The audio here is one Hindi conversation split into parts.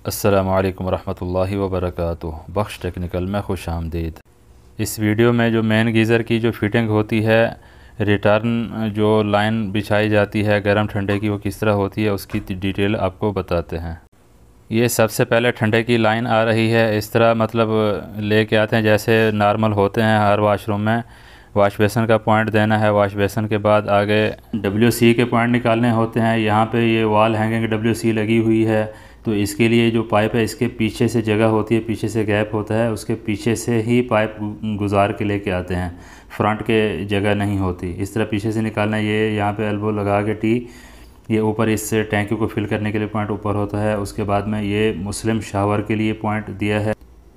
अस्सलामुअलैकुम रहमतुल्लाहि व बरकातुहू। बख्श टेक्निकल में खुश आमदीद। इस वीडियो में जो मेन गीज़र की जो फिटिंग होती है, रिटर्न जो लाइन बिछाई जाती है गर्म ठंडे की, वो किस तरह होती है उसकी डिटेल आपको बताते हैं। ये सबसे पहले ठंडे की लाइन आ रही है, इस तरह मतलब लेके आते हैं जैसे नॉर्मल होते हैं हर वाशरूम में। वाश बेसन का पॉइंट देना है, वाश बेसन के बाद आगे WC के पॉइंट निकालने होते हैं। यहाँ पे ये वॉल हैंगिंग WC लगी हुई है, तो इसके लिए जो पाइप है इसके पीछे से जगह होती है, पीछे से गैप होता है, उसके पीछे से ही पाइप गुजार के लेके आते हैं, फ्रंट के जगह नहीं होती। इस तरह पीछे से निकालना है। ये यहाँ पे एल्बो लगा के टी, ये ऊपर इस टैंकी को फिल करने के लिए पॉइंट ऊपर होता है। उसके बाद में ये मुस्लिम शावर के लिए पॉइंट दिया है,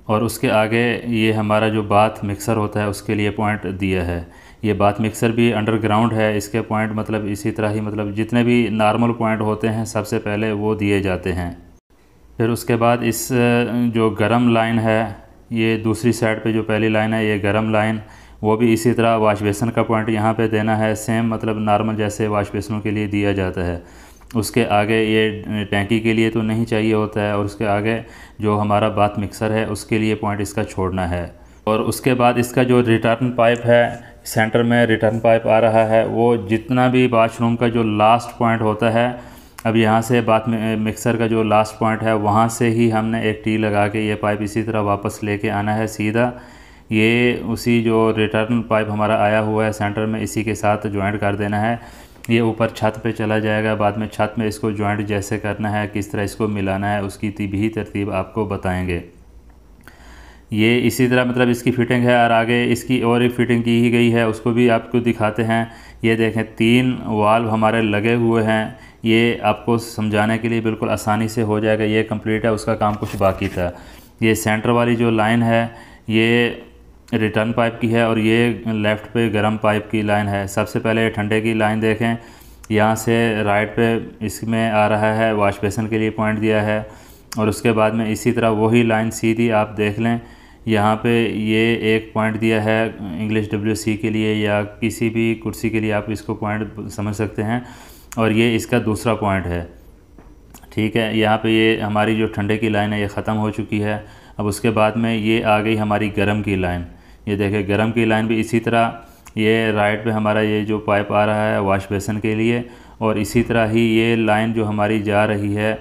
और उसके आगे ये हमारा जो बाथ मिक्सर होता है उसके लिए पॉइंट दिया है। ये बाथ मिक्सर भी अंडरग्राउंड है, इसके पॉइंट मतलब इसी तरह ही मतलब जितने भी नॉर्मल पॉइंट होते हैं सबसे पहले वो दिए जाते हैं। फिर उसके बाद इस जो गरम लाइन है, ये दूसरी साइड पे जो पहली लाइन है ये गरम लाइन, वो भी इसी तरह वाश बेसन का पॉइंट यहाँ पे देना है, सेम मतलब नॉर्मल जैसे वाश बेसनों के लिए दिया जाता है। उसके आगे ये टैंकी के लिए तो नहीं चाहिए होता है, और उसके आगे जो हमारा बाथ मिक्सर है उसके लिए पॉइंट इसका छोड़ना है। और उसके बाद इसका जो रिटर्न पाइप है, सेंटर में रिटर्न पाइप आ रहा है, वो जितना भी वाशरूम का जो लास्ट पॉइंट होता है, अब यहाँ से बाथ मिक्सर का जो लास्ट पॉइंट है वहाँ से ही हमने एक टी लगा के ये पाइप इसी तरह वापस लेके आना है सीधा। ये उसी जो रिटर्न पाइप हमारा आया हुआ है सेंटर में, इसी के साथ ज्वाइंट कर देना है। ये ऊपर छत पे चला जाएगा, बाद में छत में इसको ज्वाइंट जैसे करना है, किस तरह इसको मिलाना है, उसकी भी तरतीब आपको बताएंगे। ये इसी तरह मतलब इसकी फ़िटिंग है, और आगे इसकी और एक फ़िटिंग की ही गई है, उसको भी आपको दिखाते हैं। ये देखें 3 वाल्व हमारे लगे हुए हैं, ये आपको समझाने के लिए बिल्कुल आसानी से हो जाएगा। ये कंप्लीट है, उसका काम कुछ बाकी था। ये सेंटर वाली जो लाइन है ये रिटर्न पाइप की है, और ये लेफ़्ट पे गर्म पाइप की लाइन है। सबसे पहले ठंडे की लाइन देखें, यहाँ से राइट पे इसमें आ रहा है, वाश बेसन के लिए पॉइंट दिया है, और उसके बाद में इसी तरह वही लाइन सीधी आप देख लें, यहाँ पे ये एक पॉइंट दिया है इंग्लिश WC के लिए, या किसी भी कुर्सी के लिए आप इसको पॉइंट समझ सकते हैं, और ये इसका दूसरा पॉइंट है। ठीक है, यहाँ पे ये हमारी जो ठंडे की लाइन है ये ख़त्म हो चुकी है। अब उसके बाद में ये आ गई हमारी गर्म की लाइन। ये देखें गर्म की लाइन भी इसी तरह, ये राइट पे हमारा ये जो पाइप आ रहा है वाश बेसन के लिए, और इसी तरह ही ये लाइन जो हमारी जा रही है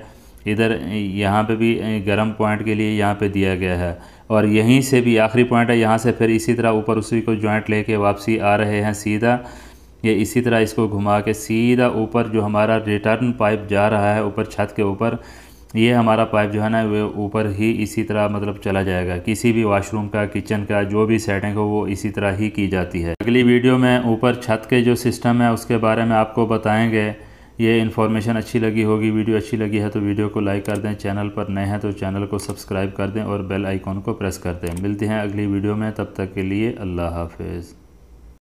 इधर, यहाँ पे भी गर्म पॉइंट के लिए यहाँ पे दिया गया है, और यहीं से भी आखिरी पॉइंट है, यहाँ से फिर इसी तरह ऊपर उसी को जॉइंट लेके वापसी आ रहे हैं सीधा। ये इसी तरह इसको घुमा के सीधा ऊपर जो हमारा रिटर्न पाइप जा रहा है ऊपर छत के ऊपर, ये हमारा पाइप जो है ना वो ऊपर ही इसी तरह मतलब चला जाएगा। किसी भी वॉशरूम का, किचन का जो भी सेटिंग हो वो इसी तरह ही की जाती है। अगली वीडियो में ऊपर छत के जो सिस्टम है उसके बारे में आपको बताएंगे। ये इन्फॉर्मेशन अच्छी लगी होगी, वीडियो अच्छी लगी है तो वीडियो को लाइक कर दें, चैनल पर नए हैं तो चैनल को सब्सक्राइब कर दें और बेल आइकॉन को प्रेस कर दें। मिलते हैं अगली वीडियो में, तब तक के लिए अल्लाह हाफिज़।